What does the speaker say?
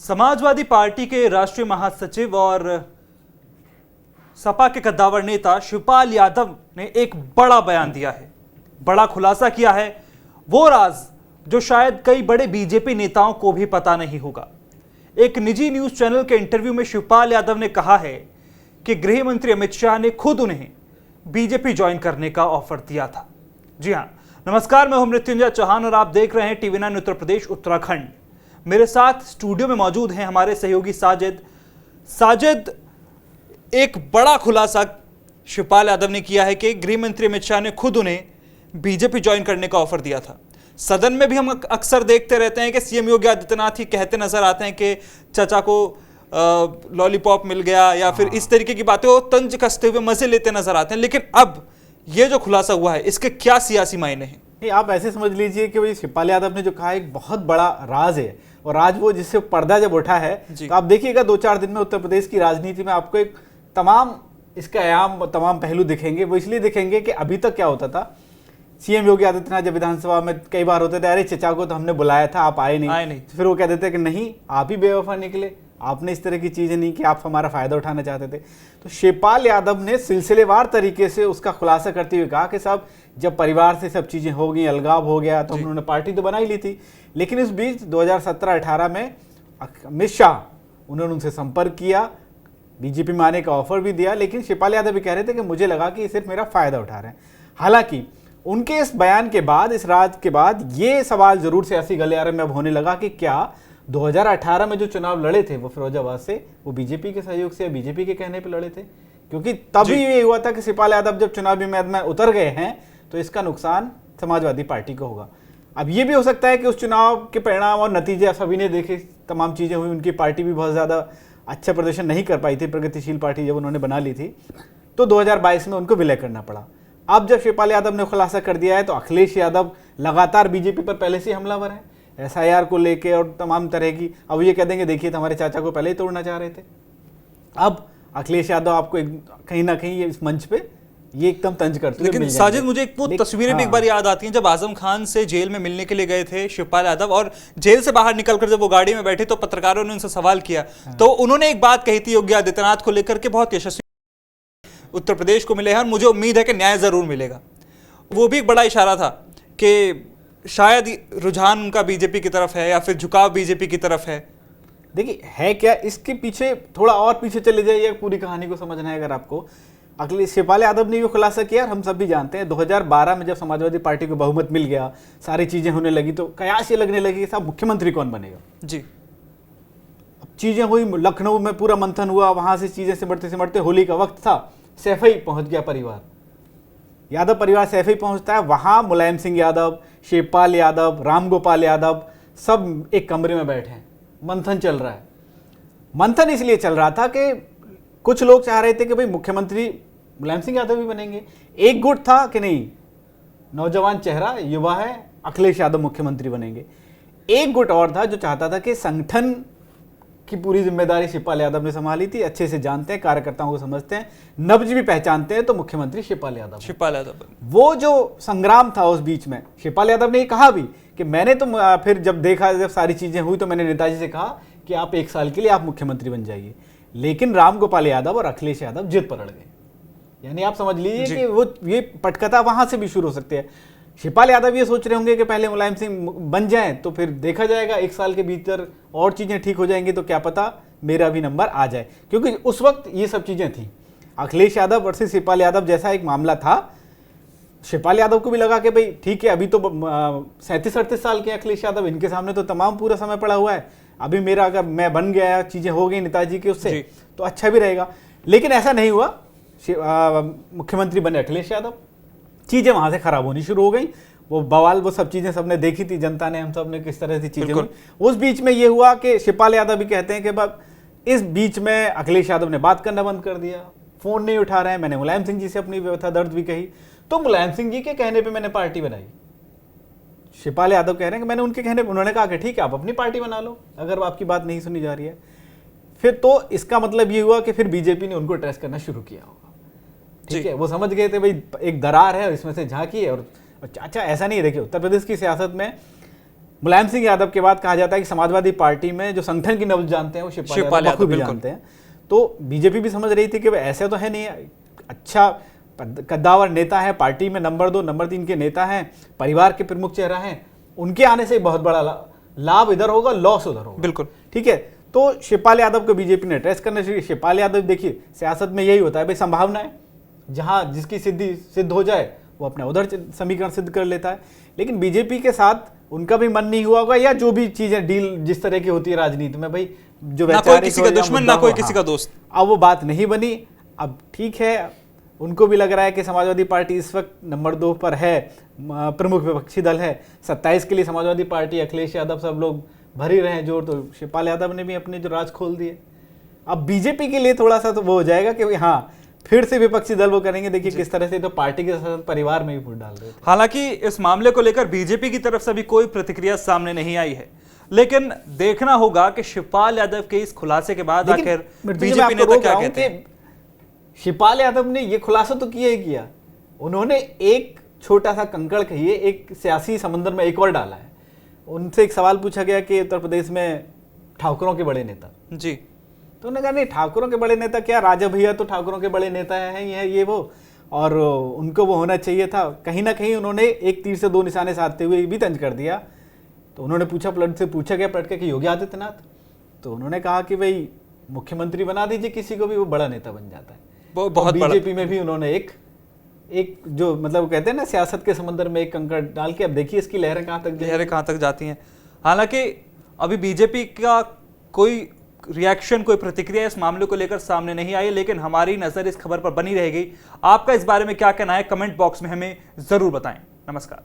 Samajwadi party के राष्ट्रीय महासचिव और सपा के कद्दावर नेता शिवपाल यादव ने एक बड़ा बयान दिया है, बड़ा खुलासा किया है। वो राज जो शायद कई बड़े बीजेपी नेताओं को भी पता नहीं होगा। एक निजी न्यूज चैनल के इंटरव्यू में शिवपाल यादव ने कहा है कि गृह मंत्री अमित शाह ने खुद उन्हें बीजेपी ज्वाइन करने का ऑफर दिया था। जी हां, नमस्कार, मैं हूं मृत्युंजय चौहान और आप देख रहे हैं TV9 उत्तर प्रदेश उत्तराखंड। मेरे साथ स्टूडियो में मौजूद हैं हमारे सहयोगी साजिद। एक बड़ा खुलासा शिवपाल यादव ने किया है कि गृह मंत्री अमित शाह ने खुद उन्हें बीजेपी ज्वाइन करने का ऑफर दिया था। सदन में भी हम अक्सर देखते रहते हैं कि सीएम योगी आदित्यनाथ ही कहते नजर आते हैं कि चाचा को लॉलीपॉप मिल गया या फिर इस तरीके की बातें वो तंज कसते हुए मजे लेते नजर आते हैं। लेकिन अब ये जो खुलासा हुआ है, इसके क्या सियासी मायने हैं? नहीं, आप ऐसे समझ लीजिए कि भाई शिवपाल यादव ने जो कहा एक बहुत बड़ा राज है, और राज वो जिससे पर्दा जब उठा है तो आप देखिएगा 2-4 दिन में उत्तर प्रदेश की राजनीति में आपको एक तमाम पहलू दिखेंगे। वो इसलिए दिखेंगे कि अभी तक क्या होता था, सीएम योगी आदित्यनाथ जब विधानसभा में कई बार होते थे, अरे चचा को तो हमने बुलाया था, आप आए नहीं। तो फिर वो कह देते कि नहीं, आप ही बेवफा निकले, आपने इस तरह की चीजें नहीं कि आप हमारा फायदा उठाना चाहते थे। तो शिवपाल यादव ने सिलसिलेवार तरीके से उसका खुलासा करते हुए कहा कि साहब, जब परिवार से सब चीजें हो गई, अलगाव हो गया, तो उन्होंने पार्टी तो बना ही ली थी, लेकिन इस बीच 2017-18 में अमित शाह उन्होंने उनसे संपर्क किया, बीजेपी में आने का ऑफर भी दिया, लेकिन शिवपाल यादव भी कह रहे थे कि मुझे लगा कि सिर्फ मेरा फायदा उठा रहे हैं। हालांकि उनके इस बयान के बाद, इस राज के बाद, ये सवाल जरूर सियासी गलियारे में अब होने लगा कि क्या 2018 में जो चुनाव लड़े थे वो फिरोजाबाद से, वो बीजेपी के सहयोग से या बीजेपी के कहने पे लड़े थे? क्योंकि तभी ये हुआ था कि शिवपाल यादव जब चुनावी मैदान में उतर गए हैं तो इसका नुकसान समाजवादी पार्टी को होगा। अब ये भी हो सकता है कि उस चुनाव के परिणाम और नतीजे सभी ने देखे, तमाम चीजें हुई, उनकी पार्टी भी बहुत ज्यादा अच्छा प्रदर्शन नहीं कर पाई थी, प्रगतिशील पार्टी जब उन्होंने बना ली थी, तो 2022 में उनको विलय करना पड़ा। अब जब शिवपाल यादव ने खुलासा कर दिया है तो अखिलेश यादव लगातार बीजेपी पर पहले से हमलावर हैं, SIR को लेके और तमाम तरह की। अब ये कह देंगे देखिए, हमारे चाचा को पहले ही तोड़ना चाह रहे थे। अब अखिलेश यादव आपको कहीं ना कहीं इस मंच पे ये एकदम तंज करते हैं। लेकिन साजिद, मुझे वो तस्वीरें भी एक बार याद आती हैं जब आजम खान से जेल में मिलने के लिए गए थे शिवपाल यादव, और जेल से बाहर निकलकर जब वो गाड़ी में बैठे तो पत्रकारों ने उनसे सवाल किया, तो उन्होंने एक बात कही थी योगी आदित्यनाथ को लेकर के, बहुत यशस्वी उत्तर प्रदेश को मिले हैं और मुझे उम्मीद है कि न्याय जरूर मिलेगा। वो भी एक बड़ा इशारा था कि शायद रुझान उनका बीजेपी की तरफ है या फिर झुकाव बीजेपी की तरफ है। देखिए है क्या, इसके पीछे थोड़ा और पीछे चले जाइए, पूरी कहानी को समझना है अगर आपको। अगले शिवपाल यादव ने ये खुलासा किया, हम सब भी जानते हैं 2012 में जब समाजवादी पार्टी को बहुमत मिल गया, सारी चीजें होने लगी, तो कयास ये लगने लगी कि साहब मुख्यमंत्री कौन बनेगा। जी, अब चीजें हुई, लखनऊ में पूरा मंथन हुआ, वहां से चीजें सिमटते होली का वक्त था, सैफई पहुंच गया परिवार, यादव परिवार सैफई पहुंचता है, वहां मुलायम सिंह यादव, शिवपाल यादव, रामगोपाल यादव सब एक कमरे में बैठे हैं, मंथन चल रहा है। मंथन इसलिए चल रहा था कि कुछ लोग चाह रहे थे कि भाई मुख्यमंत्री मुलायम सिंह यादव भी बनेंगे, एक गुट था कि नहीं, नौजवान चेहरा, युवा है, अखिलेश यादव मुख्यमंत्री बनेंगे। एक गुट और था जो चाहता था कि संगठन की पूरी जिम्मेदारी शिवपाल यादव ने संभाली थी, अच्छे से जानते हैं, कार्यकर्ताओं को समझते हैं, नब्ज भी पहचानते हैं, तो मुख्यमंत्री शिवपाल यादव। वो जो संग्राम था उस बीच में, शिवपाल यादव ने ये कहा भी कि मैंने तो फिर जब देखा, जब सारी चीजें हुई, तो मैंने नेताजी से कहा कि आप 1 साल के लिए आप मुख्यमंत्री बन जाइए। लेकिन रामगोपाल यादव और अखिलेश यादव जिद पर अड़ गए। यानी आप समझ लीजिए कि वो ये पटकथा वहां से भी शुरू हो सकती है। शिवपाल यादव ये सोच रहे होंगे कि पहले मुलायम सिंह बन जाएं तो फिर देखा जाएगा, 1 साल के भीतर और चीजें ठीक हो जाएंगी तो क्या पता मेरा भी नंबर आ जाए, क्योंकि उस वक्त ये सब चीजें थी। अखिलेश यादव वर्सेस शिवपाल यादव जैसा एक मामला था। शिवपाल यादव को भी लगा कि भाई ठीक है, अभी तो 37-38 साल के अखिलेश यादव, इनके सामने तो तमाम पूरा समय पड़ा हुआ है, अभी मेरा अगर मैं बन गया, चीजें हो गई नेताजी के उससे, तो अच्छा भी रहेगा। लेकिन ऐसा नहीं हुआ, मुख्यमंत्री बने अखिलेश यादव, चीजें वहां से खराब होनी शुरू हो गई। वो बवाल, वो सब चीजें सबने देखी थी, जनता ने, हम सब ने, किस तरह से चीजें हुई। उस बीच में ये हुआ कि शिवपाल यादव भी कहते हैं कि इस बीच में अखिलेश यादव ने बात करना बंद कर दिया, फोन नहीं उठा रहे हैं। मैंने मुलायम सिंह जी से अपनी व्यथा दर्द भी कही, तो मुलायम सिंह जी के कहने पर मैंने पार्टी बनाई। शिवपाल यादव कह रहे हैं कि मैंने उनके कहने, उन्होंने कहा कि ठीक है, आप अपनी पार्टी बना लो अगर आपकी बात नहीं सुनी जा रही है। फिर तो इसका मतलब ये हुआ कि फिर बीजेपी ने उनको ट्रेस करना शुरू किया होगा। ठीक है, वो समझ गए थे भाई एक दरार है और इसमें से झांकी है। और अच्छा, ऐसा नहीं है, देखिए उत्तर प्रदेश की सियासत में, 2 तरह की सियासत होती है। एक जो है वो राजनीतिक सियासत, और एक जो है वो राजनीतिक सियासत। राजनीतिक सियासत में आप देखिए, 2019 में जब 2 तरह की सियासत हुई, एक तो मुलायम सिंह यादव के बाद कहा जाता है कि समाजवादी पार्टी में जो संगठन की नब्ज जानते हैं वो शिवपाल यादव भी जानते हैं। तो बीजेपी भी समझ रही थी कि ऐसे तो है नहीं, अच्छा कद्दावर नेता है, पार्टी में नंबर 2 नंबर 3 के नेता हैं, परिवार के प्रमुख चेहरा हैं, उनके आने से बहुत बड़ा लाभ इधर होगा, लॉस उधर होगा। बिल्कुल ठीक है। तो शिवपाल यादव को बीजेपी ने एड्रेस करना चाहिए। शिवपाल यादव देखिए सियासत में यही होता है भाई, संभावना है, जहां जिसकी सिद्ध हो जाए वो अपना उधर समीकरण सिद्ध कर लेता है। लेकिन बीजेपी के साथ उनका भी मन नहीं हुआ होगा, या जो भी चीजें डील जिस तरह की होती है राजनीति में भाई, जो ना कोई किसी का दुश्मन ना कोई किसी का दोस्त, अब वो बात नहीं बनी। अब ठीक है, उनको भी लग रहा है कि समाजवादी पार्टी इस वक्त नंबर 2 पर है, प्रमुख विपक्षी दल है, 27 के लिए समाजवादी पार्टी, अखिलेश यादव सब लोग भर ही रहे हैं जोर। तो शिवपाल यादव ने भी अपने जो राज खोल दिए। अब बीजेपी के लिए थोड़ा सा तो वो हो जाएगा कि हाँ फिर से विपक्षी दल वो करेंगे। देखिए किस तरह से तो पार्टी के साथ परिवार में भी फूट डाल रहे थे। हालांकि इस मामले को लेकर बीजेपी की तरफ से भी कोई प्रतिक्रिया सामने नहीं आई है, लेकिन देखना होगा कि शिवपाल यादव के इस खुलासे के बाद आखिर बीजेपी नेता क्या कहते हैं। शिवपाल यादव ने ये खुलासा तो किया ही किया, उन्होंने एक छोटा सा कंकड़ कहिए एक सियासी समंदर में एक और डाला है। उनसे एक सवाल पूछा गया कि उत्तर प्रदेश में ठाकुरों के बड़े नेता जी, तो उन्होंने कहा नहीं, ठाकुरों के बड़े नेता क्या, राजा भैया तो ठाकुरों के बड़े नेता हैं, ये वो, और उनको वो होना चाहिए था। कहीं ना कहीं उन्होंने एक तीर से 2 निशाने साधते हुए भी तंज कर दिया। तो उन्होंने पूछा गया पलट के कि योगी आदित्यनाथ, तो उन्होंने कहा कि भाई मुख्यमंत्री बना दीजिए किसी को भी, वो बड़ा नेता बन जाता है। बहुत बीजेपी में भी उन्होंने एक जो मतलब कहते हैं ना सियासत के समंदर में एक कंकड़ डाल के, अब देखिए इसकी लहरें कहाँ तक जाती हैं। हालांकि अभी बीजेपी का कोई रिएक्शन, कोई प्रतिक्रिया इस मामले को लेकर सामने नहीं आई, लेकिन हमारी नजर इस खबर पर बनी रहेगी। आपका इस बारे में क्या कहना है, कमेंट बॉक्स में हमें जरूर बताएं। नमस्कार।